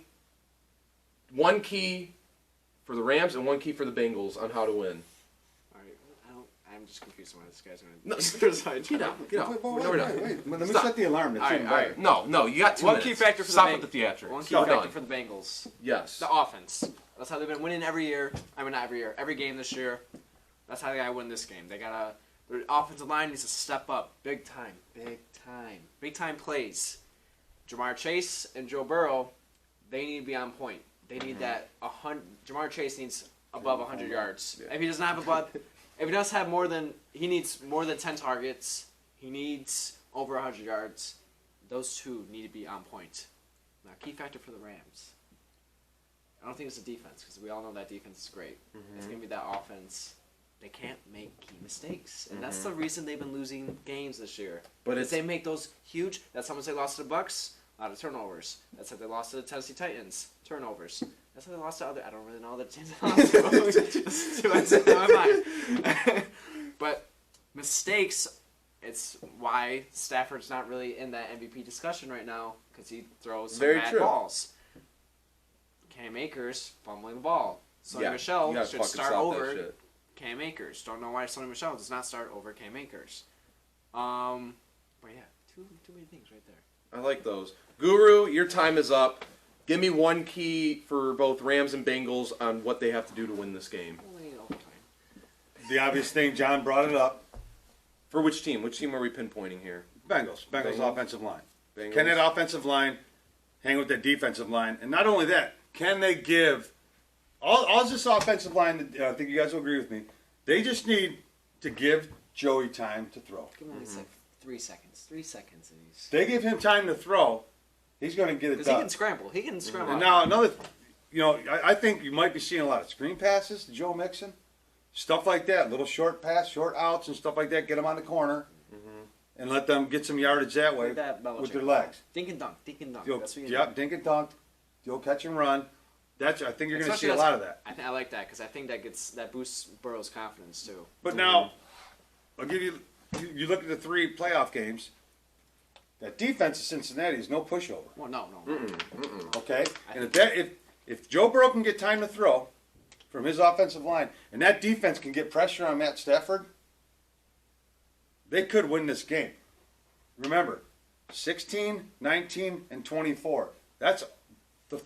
one key for the Rams and one key for the Bengals on how to win. Alright, I'm just confused on why this guy's going No, to. Get out. Get out. Wait, No, we're done. wait. Let me Stop. set the alarm. That's All right, even all better. right. No, you got 2 One minutes. key factor for Stop the with the theatrics. One key We're factor done. for the Bengals. Yes. The offense. That's how they've been winning every year. I mean, not every year. Every game this year. That's how they got to win this game. They got to. Their offensive line needs to step up big time. Big time plays. Jamar Chase and Joe Burrow, they need to be on point. They need that 100. Jamar Chase needs above 100 yards. Yeah. If he doesn't have above, if he does have more than, he needs more than 10 targets. He needs over 100 yards. Those two need to be on point. Now, key factor for the Rams. I don't think it's the defense because we all know that defense is great. It's going to be that offense. They can't make key mistakes, and that's the reason they've been losing games this year. But Because it's they make those huge. That's how much they lost to the Bucks. A lot of turnovers. That's how they lost to the Tennessee Titans. Turnovers. That's how they lost to other. I don't really know the teams they lost to. That's too much in my mind. But mistakes. It's why Stafford's not really in that MVP discussion right now because he throws some Very bad true. balls. Cam Akers fumbling the ball. Sonny you Michel gotta should fucking start stop that over shit. Cam Akers. Don't know why Sonny Michel does not start over Cam Akers. But yeah, too many things right there. I like those. Guru, your time is up. Give me one key for both Rams and Bengals on what they have to do to win this game. Only overtime. The obvious thing, John brought it up. For which team? Which team are we pinpointing here? Bengals Bengals. offensive line. Bengals? Can that offensive line hang with that defensive line? And not only that, can they give all this offensive line? I think you guys will agree with me. They just need to give Joey time to throw. Give him like 3 seconds. 3 seconds, and he's. They give him time to throw. He's going to get it Because done. he can scramble. He can scramble. And now another, I think you might be seeing a lot of screen passes to Joe Mixon, stuff like that, little short pass, short outs, and stuff like that. Get them on the corner, and let them get some yardage that way Like that Belichick. with their legs. Dink and dunk. Dink and dunk. You'll, That's what you yep, dink and dunk. You'll catch and run. I think you're going to see a Especially lot of that. I like that because I think that boosts Burrow's confidence too. But now, I'll give you. You look at the 3 playoff games. That defense of Cincinnati is no pushover. Well, no. Okay, and if Joe Burrow can get time to throw from his offensive line, and that defense can get pressure on Matt Stafford, they could win this game. Remember, 16, 19, and 24. That's the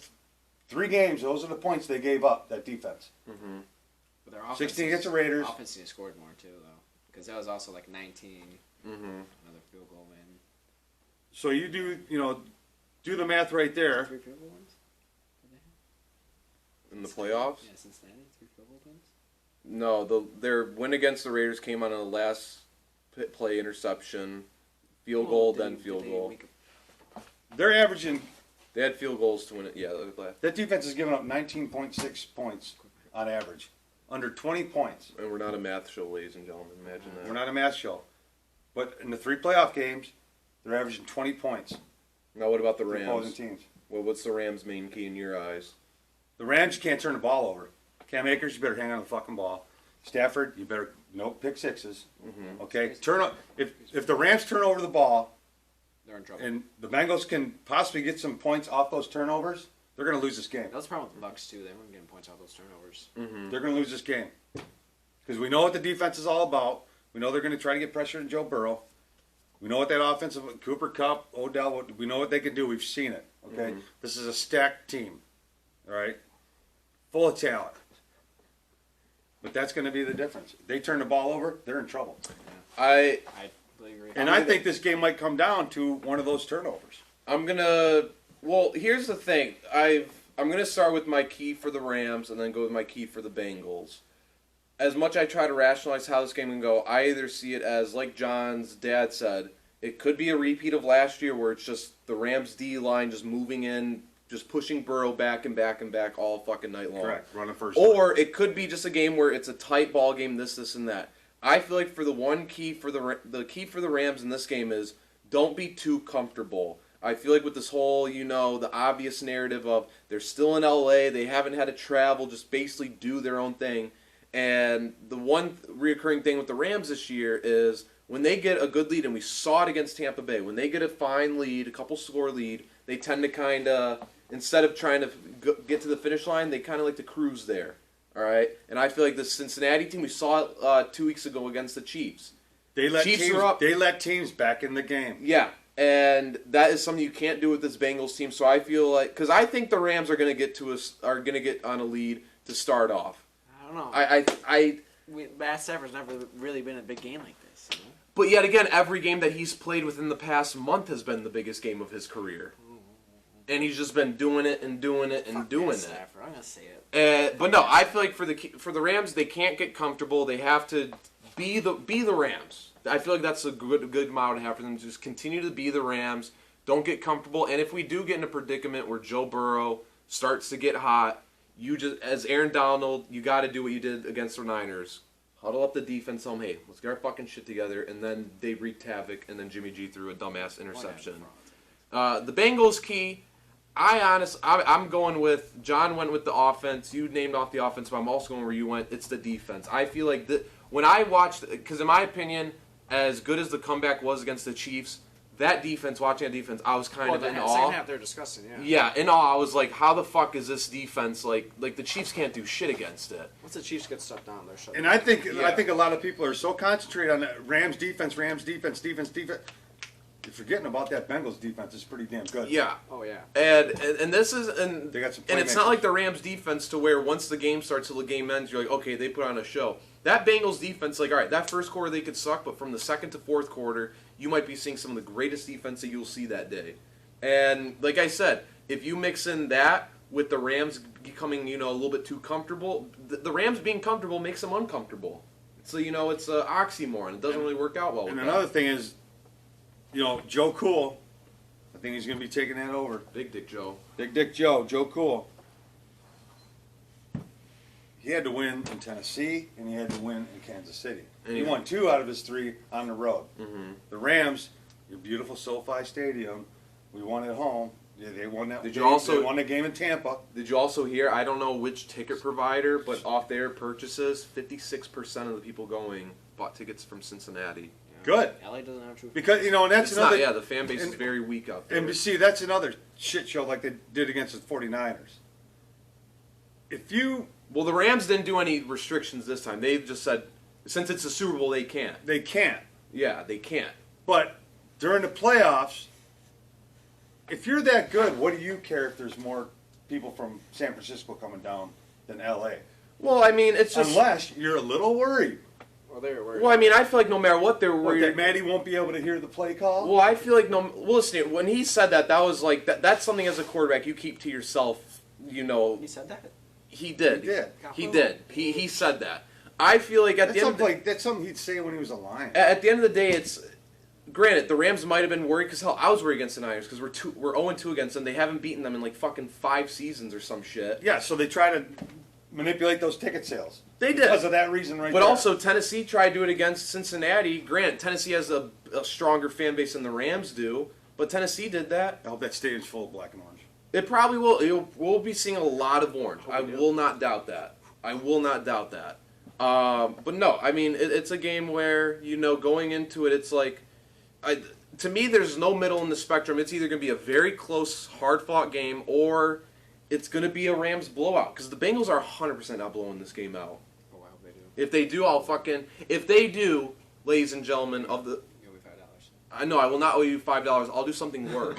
3 games. Those are the points they gave up. That defense. But their offense 16 against the Raiders. Offense scored more too, though, because that was also like 19. Another field goal win. So you do the math right there. 3 field goal wins. In the playoffs? Yeah, Cincinnati 3 field goal wins. No, their win against the Raiders came on a last play interception, field goal, then field goal. They're averaging. They had field goals to win it. Yeah, That defense is giving up 19.6 points on average, under 20 points. and we're not a math show, ladies and gentlemen. Imagine that. We're not a math show, but in the 3 playoff games, they're averaging 20 points. Now, what about the for Rams? opposing teams. Well, what's the Rams' main key in your eyes? The Rams, you can't turn the ball over. Cam Akers, you better hang on the fucking ball. Stafford, you better no pick sixes. Okay, if the Rams turn over the ball, They're in trouble. and the Bengals can possibly get some points off those turnovers, they're going to lose this game. That was the problem with the Bucks too. They weren't getting points off those turnovers. They're going to lose this game because we know what the defense is all about. We know they're going to try to get pressure on Joe Burrow. We know what that offensive Cooper Kupp, Odell. We know what they can do. We've seen it. Okay, this is a stacked team. All right, full of talent. But that's going to be the difference. They turn the ball over, they're in trouble. I completely agree. And I think this game might come down to one of those turnovers. I'm gonna. Well, here's the thing. I'm gonna start with my key for the Rams, and then go with my key for the Bengals. As much I try to rationalize how this game can go, I either see it as, like John's dad said, it could be a repeat of last year, where it's just the Rams D line just moving in, just pushing Burrow back and back and back all fucking night long. Correct. Running first. Or it could be just a game where it's a tight ball game, this, and that. I feel like for the one key for the key for the Rams in this game is don't be too comfortable. I feel like with this whole, the obvious narrative of they're still in LA, they haven't had to travel, just basically do their own thing. And the one reoccurring thing with the Rams this year is when they get a good lead, and we saw it against Tampa Bay, when they get a fine lead, a couple score lead, they tend to kind of, instead of trying to get to the finish line, they kind of like to cruise there. All right? And I feel like the Cincinnati team, we saw it 2 weeks ago against the Chiefs. They let Chiefs teams, are up. They let teams back in the game. Yeah, and that is something you can't do with this Bengals team. So I feel like, because I think the Rams are going to get on a lead to start off. I don't know. Matt Stafford's never really been a big game like this. But yet again, every game that he's played within the past month has been the biggest game of his career. And he's just been doing it and doing it and doing it. Stafford, I'm gonna say it. But no, I feel like for the Rams, they can't get comfortable. They have to be the Rams. I feel like that's a good motto to have for them. Just continue to be the Rams. Don't get comfortable. And if we do get in a predicament where Joe Burrow starts to get hot, you just, as Aaron Donald, you got to do what you did against the Niners. Huddle up the defense. Tell them, hey, let's get our fucking shit together. And then they wreaked havoc. And then Jimmy G threw a dumbass interception. The Bengals key. I'm going with, John went with the offense. You named off the offense, but I'm also going where you went. It's the defense. I feel like when I watched, because in my opinion, as good as the comeback was against the Chiefs, watching that defense, I was kind of in awe. Second half they're disgusting, yeah. Yeah, in awe. I was like, how the fuck is this defense like the Chiefs can't do shit against it. Once the Chiefs get stuff down, they're shut And down. I think a lot of people are so concentrated on the Rams defense. You're forgetting about that Bengals defense. It's pretty damn good. Yeah. Oh yeah. And this is They got some and it's playmakers. not like the Rams defense to where once the game starts till the game ends, you're like, okay, they put on a show. That Bengals defense, like, all right, that first quarter they could suck, but from the second to fourth quarter, you might be seeing some of the greatest defense that you'll see that day. And like I said, if you mix in that with the Rams becoming, a little bit too comfortable, the Rams being comfortable makes them uncomfortable. So, it's an oxymoron. It doesn't really work out well with And that. another thing is, Joe Cool. I think he's going to be taking that over. Big Dick Joe. Big Dick Joe Cool. He had to win in Tennessee, and he had to win in Kansas City. And He won 2 out of his 3 on the road. Mm-hmm. The Rams, your beautiful SoFi Stadium, we won at home. Yeah, they won that. Did you game. also- They won the game in Tampa. Did you also hear, I don't know which ticket provider, but off their purchases, 56% of the people going bought tickets from Cincinnati. Good. LA doesn't have true. Because and that's It's another. not, the fan base is and- very weak out there. And see, that's another shit show like they did against the 49ers. If you, Well, the Rams didn't do any restrictions this time. They just said, since it's a Super Bowl, they can't. they can't. Yeah, they can't. But during the playoffs, if you're that good, what do you care if there's more people from San Francisco coming down than LA? Well, I mean, it's just... Unless you're a little worried. Well, they're worried. Well, I mean, I feel like no matter what they're What, worried... that Matty won't be able to hear the play call? Well, I feel like no... Well, listen, when he said that, that was like... That's something as a quarterback you keep to yourself, He said that. He did. He did. He did. He said that. I feel like at That's the end of something, that's something he'd say when he was a Lion. at the end of the day, it's granted the Rams might have been worried because hell, I was worried against the Niners because we're 0-2 against them. They haven't beaten them in like fucking 5 seasons or some shit. Yeah, so they try to manipulate those ticket sales. They did Because of that reason right But there. also Tennessee tried to do it against Cincinnati. Grant, Tennessee has a stronger fan base than the Rams do, but Tennessee did that. I hope that stadium's full of black and orange. It probably will. We'll be seeing a lot of orange. I will not doubt that. I will not doubt that. But no, I mean, it's a game where, going into it, it's like, to me, there's no middle in the spectrum. It's either going to be a very close, hard-fought game, or it's going to be a Rams blowout. Because the Bengals are 100% not blowing this game out. Oh, I hope they do. If they do, if they do, ladies and gentlemen of the... You'll be $5. I know, I will not owe you $5. I'll do something worse.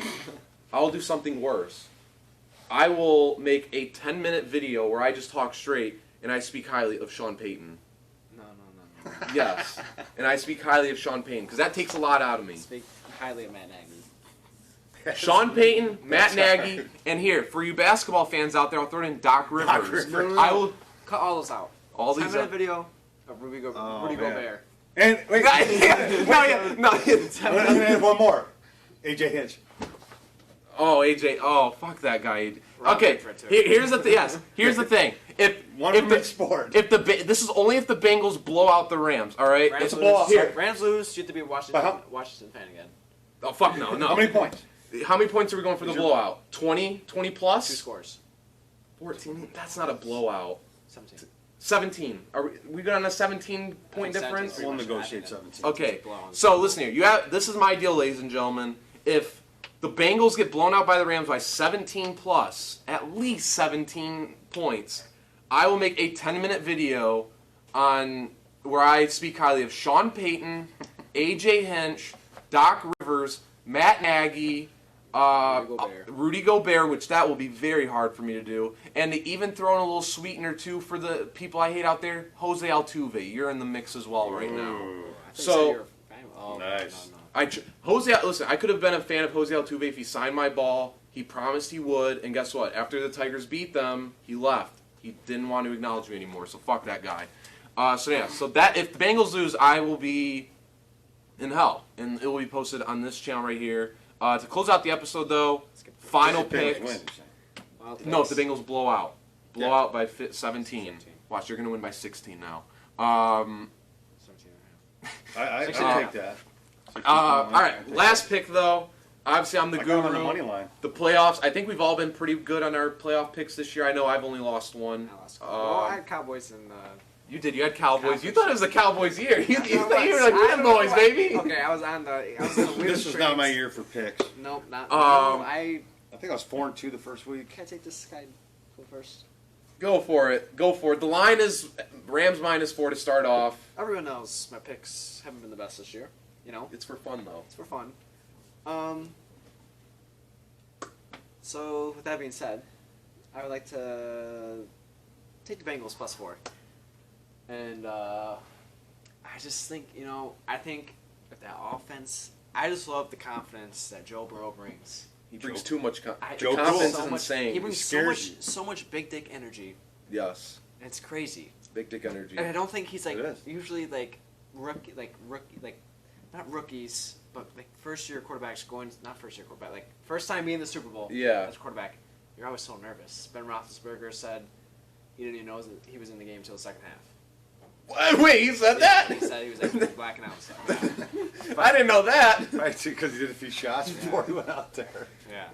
I'll do something worse. I will make a 10-minute video where I just talk straight and I speak highly of Sean Payton. No. Yes. And I speak highly of Sean Payton because that takes a lot out of me. Speak highly of Matt Nagy. Sean Payton, Matt Nagy, and here, for you basketball fans out there, I'll throw in Doc Rivers. Rivers. I will... Cut all those out. All these 10-minute out. video of Rudy man. Gobert. And wait, No. I'm gonna add one more. AJ Hinch. Oh, AJ. Oh, fuck that guy. Rob Okay, Redford, too. here's the thing. Yes, here's the thing. One if from the each sport. this is only if the Bengals blow out the Rams. All right. Rams It's a blowout. lose. Here. Rams lose. You have to be a But how- Washington fan again. Oh fuck no. How many points? How many points are we going for the blowout? 20 plus? 2 scores. 14. That's not a blowout. 17. 17. Are we good on a 17-point I think difference? 17 's We'll pretty much negotiate added. 17. Okay. Blow on. So listen here. This is my deal, ladies and gentlemen. If the Bengals get blown out by the Rams by 17 plus, at least 17 points, I will make a 10-minute video on where I speak highly of Sean Payton, AJ Hinch, Doc Rivers, Matt Nagy, Rudy Gobert, which that will be very hard for me to do, and to even throw in a little sweetener too for the people I hate out there, Jose Altuve. You're in the mix as well right now. I think So- you're a fan. Oh, Nice. No. Listen, I could have been a fan of Jose Altuve if he signed my ball. He promised he would, and guess what? After the Tigers beat them, he left. He didn't want to acknowledge me anymore, so fuck that guy. So that if the Bengals lose, I will be in hell, and it will be posted on this channel right here. To close out the episode, though, final Bengals win, picks. you're saying. Wild No, if picks. the Bengals blow out. Blow Yeah. out by 17. 17. Watch, you're going to win by 16 now. 17 I 16. take that. All right, last pick, though. Obviously, I'm the I got him on guru. the money line. The playoffs, I think we've all been pretty good on our playoff picks this year. I know I've only lost one. I lost. Well, I had Cowboys and You did. You had Cowboys. You Conference. thought it was the Cowboys' year. You thought you were like I don't know Fanboys, what- baby. Okay, I was on the weird This was not my year for picks. Nope, not. Um, I think I was 4-2 the first week. Can I take this guy go first? Go for it. Go for it. The line is Rams -4 to start off. Everyone knows my picks haven't been the best this year. You know, It's for fun, though. it's for fun. So with that being said, I would like to take the Bengals +4. And I just think, I think with that offense, I just love the confidence that Joe Burrow brings. He brings too much Joe confidence. Cool. Is insane. He brings scares you. so much big dick energy. Yes. It's crazy. Big dick energy. And I don't think he's It is. usually rookie, not rookies, but first year quarterbacks not first year quarterback, first time being in the Super Bowl. Yeah. As a quarterback, you're always so nervous. Ben Roethlisberger said he didn't even know that he was in the game until the second half. What? Wait, he said that? He said he was blacking out. So, yeah. I didn't know that. Right, because he did a few shots before he went out there. Yeah.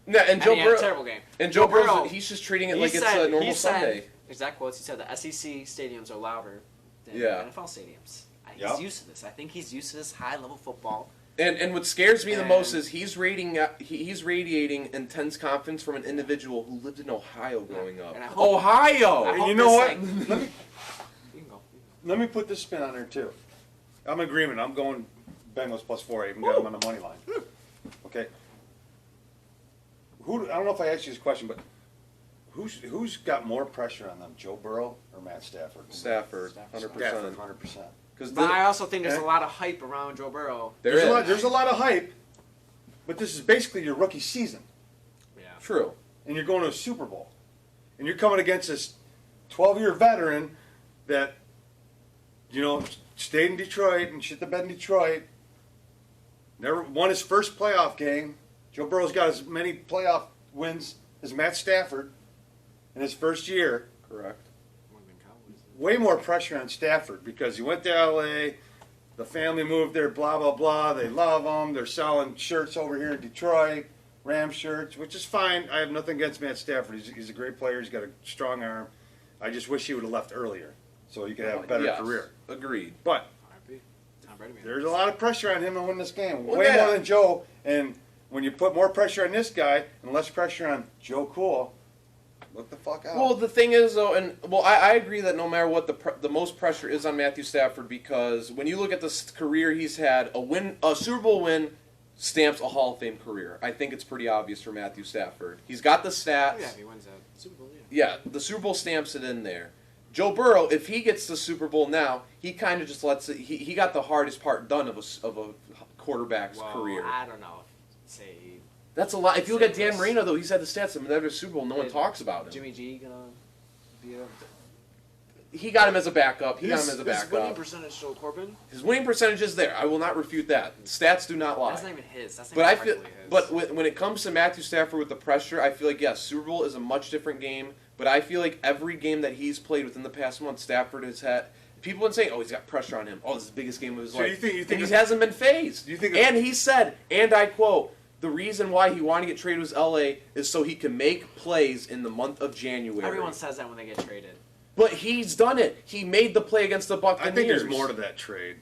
No, and Joe he had a Burrow. terrible game. And Joe Burrow, Burrow, he's just treating it he like it's said- a normal he said- Sunday. Exact quotes. He said the SEC stadiums are louder than Yeah. NFL stadiums. He's Yep. used to this. I think he's used to this high level football. And what scares me the And- most is he's radiating intense confidence from an individual who lived in Ohio growing up. And I hope- Ohio. I And hope you know what? this, Let me You can go. let me put this spin on there too. I'm in agreement. I'm going Bengals +4. I even got them on the money line. Okay. I don't know if I asked you this question, but who's got more pressure on them, Joe Burrow or Matt Stafford? Stafford, 100%. 100%. Because But I also think there's a lot of hype around Joe Burrow. There's a lot of hype, but this is basically your rookie season, Yeah. True. and you're going to a Super Bowl, and you're coming against this 12-year veteran that, stayed in Detroit and shit the bed in Detroit. Never won his first playoff game. Joe Burrow's got as many playoff wins as Matt Stafford in his first year. Correct. Way more pressure on Stafford because he went to L.A., the family moved there, blah, blah, blah. They love him. They're selling shirts over here in Detroit, Ram shirts, which is fine. I have nothing against Matt Stafford. He's a great player. He's got a strong arm. I just wish he would have left earlier so he could have a better Yes. career. Agreed. But Tom Brady. there's a lot of pressure on him to win this game. Well, Way yeah. more than Joe. And when you put more pressure on this guy and less pressure on Joe Cool, look the fuck out. Well, the thing is, though, I agree that no matter what, the most pressure is on Matthew Stafford because when you look at the career he's had, a Super Bowl win stamps a Hall of Fame career. I think it's pretty obvious for Matthew Stafford. He's got the stats. Oh, yeah, if he wins a Super Bowl, yeah. Yeah, the Super Bowl stamps it in there. Joe Burrow, if he gets the Super Bowl now, he kind of just lets it. He got the hardest part done of a quarterback's career. I don't know. Say That's a lot. If you look at Dan Yes. Marino, though, he's had the stats of another Super Bowl. No one Did talks about him. Jimmy G gonna be a He got him as a backup. He got him as a his winning backup. percentage, Joe Corbin. His winning percentage is there. I will not refute that. Stats do not lie. That's not even his. That's not But I even feel, directly his. but when it comes to Matthew Stafford with the pressure, I feel like yes, Super Bowl is a much different game. But I feel like every game that he's played within the past month, Stafford has had. People have been saying, "Oh, he's got pressure on him. Oh, this is the biggest game of his So life." you think and he hasn't been phased. You think and he said, and I quote, "The reason why he wanted to get traded was L.A. is so he can make plays in the month of January." Everyone says that when they get traded. But he's done it. He made the play against the Buccaneers. I think there's more to that trade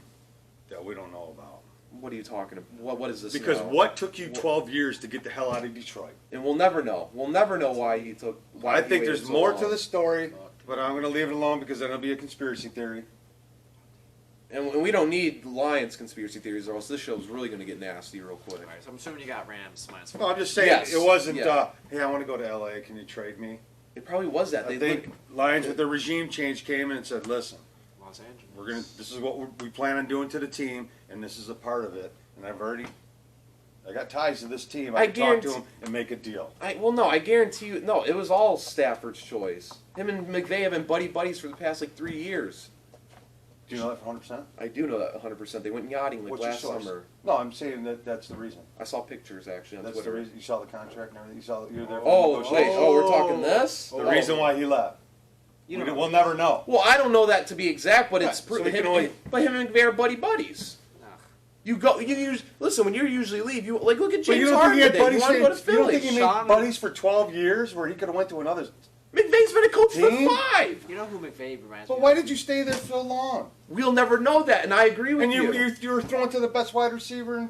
that we don't know about. What are you talking about? What is this? Because now? what took you 12 years to get the hell out of Detroit? And we'll never know. We'll never know why he took. Why I he think waited there's so more long. to the story, but I'm going to leave it alone because then it'll be a conspiracy theory. And we don't need Lions conspiracy theories, or else this show's really going to get nasty real quick. All right, so I'm assuming you got Rams -4. No, I'm just saying Yes. it wasn't, Yeah. hey, I want to go to L.A., can you trade me? It probably was that. I think Lions with the regime change came in and said, listen, Los Angeles. this is what we plan on doing to the team, and this is a part of it. And I got ties to this team. I can talk to them and make a deal. I guarantee you. No, it was all Stafford's choice. Him and McVay have been buddies for the past 3 years. Do you know that for 100%? I do know that 100%. They went yachting What's last your source? summer. No, I'm saying that's the reason. I saw pictures actually on That's the Twitter. reason. You saw the contract and everything. You were there. For Oh, the wait. negotiations. Oh, we're talking this. The reason why he left. You don't know. We'll never know. Well, I don't know that to be exact, but it's Right, so we him. can only- But him and McVay are buddies. Ugh. Listen, when you usually leave, you look at But James you don't think Harden he had today. You buddies? want to go to You don't Philly? think he made Sean- buddies for 12 years where he could have went to another McVay's been a coach Team? for 5. You know who McVay reminds me But of? why did you stay there so long? We'll never know that, and I agree with And you. you were throwing to the best wide receiver, in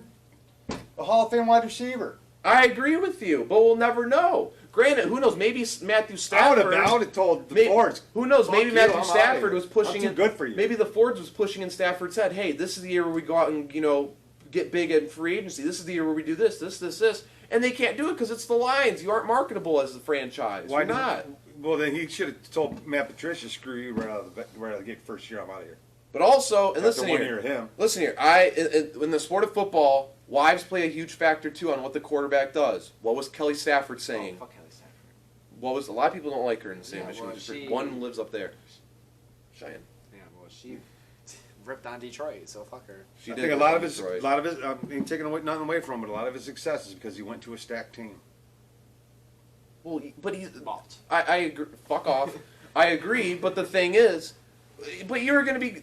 the Hall of Fame wide receiver. I agree with you, but we'll never know. Granted, who knows? Maybe Matthew Stafford. I would have told the Fords. Who knows? "Fuck Maybe you, Matthew I'm outta Stafford here. was pushing. I'm too good for you." Maybe the Fords was pushing in Stafford's head. Hey, this is the year where we go out and get big in free agency. This is the year where we do this, and they can't do it because it's the Lions. You aren't marketable as the franchise. Why You're not? Well, then he should have told Matt Patricia, "Screw you, right out of the gate first year. I'm out of here." But also, and After listen 1 here. year of him. Listen here. In the sport of football, wives play a huge factor too on what the quarterback does. What was Kelly Stafford saying? Oh, fuck Kelly Stafford. What was a lot of people don't like her in the same Yeah, mission. well, One lives up there. Cheyenne. Yeah, well, she ripped on Detroit, so fuck her. She I did think a live lot in of his, Detroit. ain't taking away nothing away from him, but a lot of his success is because he went to a stacked team. Well, but he's. Involved. I agree. Fuck off. I agree, but the thing is, but you're going to be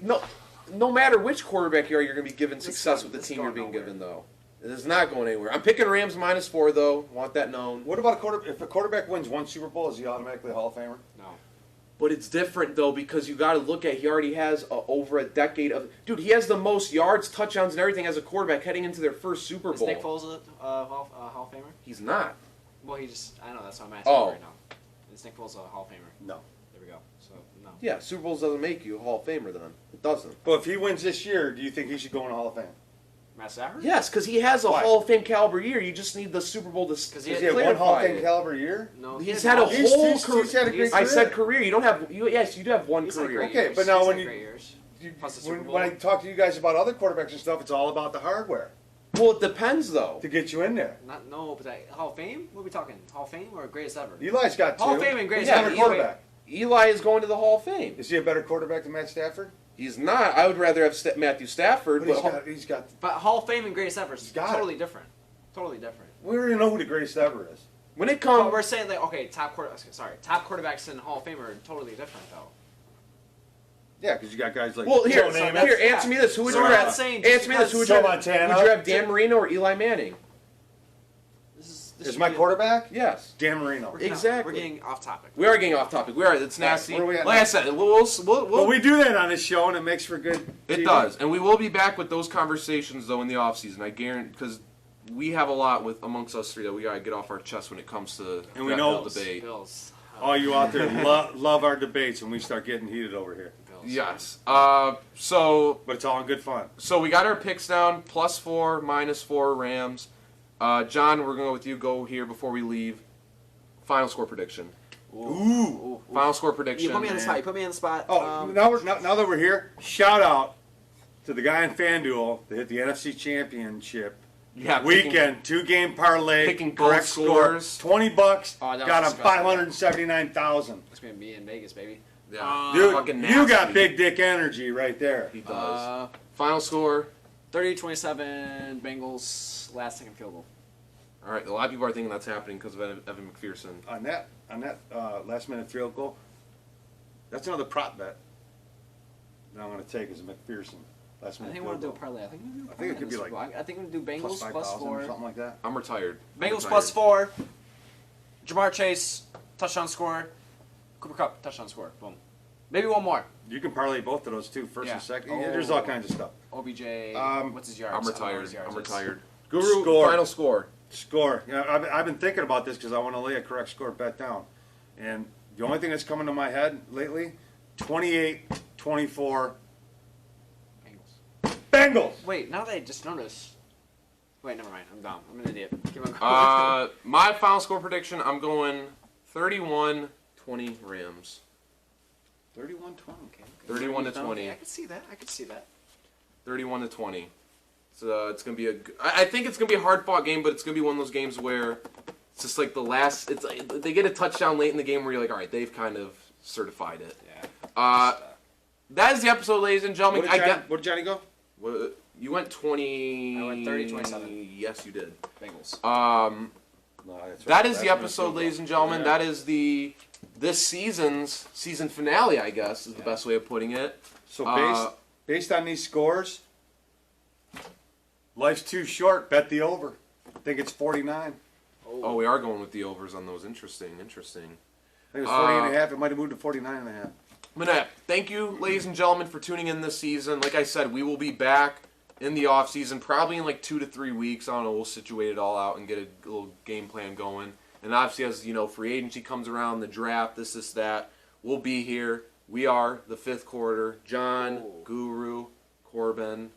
no matter which quarterback you are, you're going to be given success with the it's team you're going being nowhere. given, though. It is not going anywhere. I'm picking Rams -4, though. Want that known. What about if a quarterback wins one Super Bowl, is he automatically a Hall of Famer? No. But it's different though because you got to look at he already has over a decade of he has the most yards, touchdowns, and everything as a quarterback heading into their first Super Is Bowl. Nick Foles a Hall of Famer? He's not. Well, I know, that's what I'm asking Oh. right now. Is Nick Foles a Hall of Famer? No. There we go. So, no. Yeah, Super Bowls doesn't make you a Hall of Famer then. It doesn't. Well, if he wins this year, do you think he should go in the Hall of Fame? Matt Stafford? Yes, because he has a Why? Hall of Fame caliber year. You just need the Super Bowl to Because Does he have one Hall of Fame caliber year? No. He's had a He's- whole he's- career. he's had a great I career. said career. You don't have. Yes, you do have one He's had career. great Okay, years. but now He's when had you- great years. Plus the Super When, Bowl. when I talk to you guys about other quarterbacks and stuff, it's all about the hardware Well, it depends though. to get you in there. No, but Hall of Fame? What are we talking? Hall of Fame or greatest ever? Eli's got two. Hall of Fame and greatest He's a ever. better quarterback. Eli is going to the Hall of Fame. Is he a better quarterback than Matt Stafford? He's not. I would rather have Matthew Stafford. But he's got. But Hall of Fame and greatest ever is got it. totally different. Totally different. We already know who the greatest ever is. when it But comes, we're saying like, okay, top quarterbacks in Hall of Fame are totally different though. Yeah, because you got guys like. well, here, Joe Namath. here, answer me this: Who would So you we're rather? not saying just Answer me this: Who would Joe you Montana. Would you have Dan Marino or Eli Manning? This Is should my be- quarterback? Yes. Dan Marino. we're getting- Exactly. We're getting off topic. We are getting off topic. We are. It's nasty. where are we at Like now? I said, we'll But we do that on this show, and it makes for good. It TV. does, and we will be back with those conversations though in the off season. I guarantee, because we have a lot with amongst us three that we gotta get off our chest when it comes to And we that know- Bill debate. Bills. All you out there love our debates, and we start getting heated over here. Bills. Yes. So But it's all in good fun. we got our picks down: +4, -4 Rams. John, we're gonna go with you. Go here before we leave. Final score prediction. Ooh. Final score You prediction. put me on the spot. You put me on the spot. Oh, now that we're here, shout out to the guy in FanDuel that hit the NFC Championship Yeah, weekend, 2-game parlay, picking both correct score, scores. $20, Oh, that was got him disgusting. 579,000. It's gonna be in Vegas, baby. Yeah. Dude, fucking you got nasty. big dick energy right there. He does. Final score. 30-27 Bengals last second field goal. All right. A lot of people are thinking that's happening because of Evan McPherson. On that last minute field goal, that's another prop bet that I'm going to take is McPherson. Last I minute think I field want to do a goal. parlay. I think I'm gonna do a I think parlay it could on be this like one. I think I'm gonna do Plus Bengals 5,000 or +4. something like that. I'm retired. Bengals I'm +4. Jamar Chase touchdown score. Cooper Kupp touchdown score. Boom. Maybe one more. You can parlay both of those too, first Yeah. and second. Oh. Yeah, there's all kinds of stuff. OBJ. What's his yards? I'm I don't know what retired. his yards I'm is. retired. Guru, Score. final score. Score. Yeah, I've been thinking about this because I want to lay a correct score bet down. And the only thing that's coming to my head lately, 28-24 Bengals. Bengals. Wait, now that I just noticed. Wait, never mind. I'm dumb. I'm an idiot. Keep on going. My final score prediction, I'm going 31-20 Rams. 31-20. Okay. 31 to 20. Okay, I could see that. I could see that. 31 to 20. So it's gonna be I think it's gonna be a hard fought game, but it's gonna be one of those games where it's just like the last. It's like they get a touchdown late in the game where you're like, all right, they've kind of certified it. Yeah. That is the episode, ladies and gentlemen. What did Johnny go? You went 20. I went 30-27. Yes, you did. Bengals. No, that's That right. is the episode, ladies and gentlemen. Yeah. That is this season's season finale, I guess, is the best way of putting it. So based on these scores, life's too short. Bet the over. I think it's 49. Oh, we are going with the overs on those. Interesting. I think it was 40 and a half. It might have moved to 49 and a half. Manette, thank you, ladies and gentlemen, for tuning in this season. Like I said, we will be back in the off season, probably in like 2 to 3 weeks. I don't know. We'll situate it all out and get a little game plan going. And obviously, as you know, free agency comes around, the draft, this, that, we'll be here. We are the fifth quarter. John, Guru, Corbin.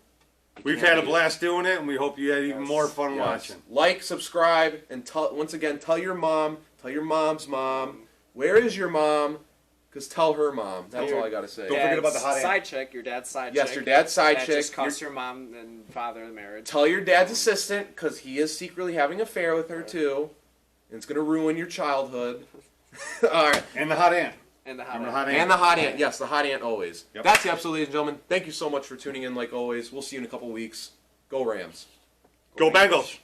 We've had a blast doing it, and we hope you had even more fun watching. Like, subscribe, and once again, tell your mom, tell your mom's mom. Where is your mom? Because tell her mom. That's all I got to say. Don't forget about the hot side chick, your dad's side chick. Yes, your dad's side chick. That just cost your mom and father the marriage. Tell your dad's assistant, because he is secretly having an affair with her, too. And it's going to ruin your childhood. All right. And the hot aunt. And the hot aunt. And the hot aunt. Yes, the hot aunt always. Yep. That's the episode, ladies and gentlemen. Thank you so much for tuning in, like always. We'll see you in a couple weeks. Go Rams. Go Bengals.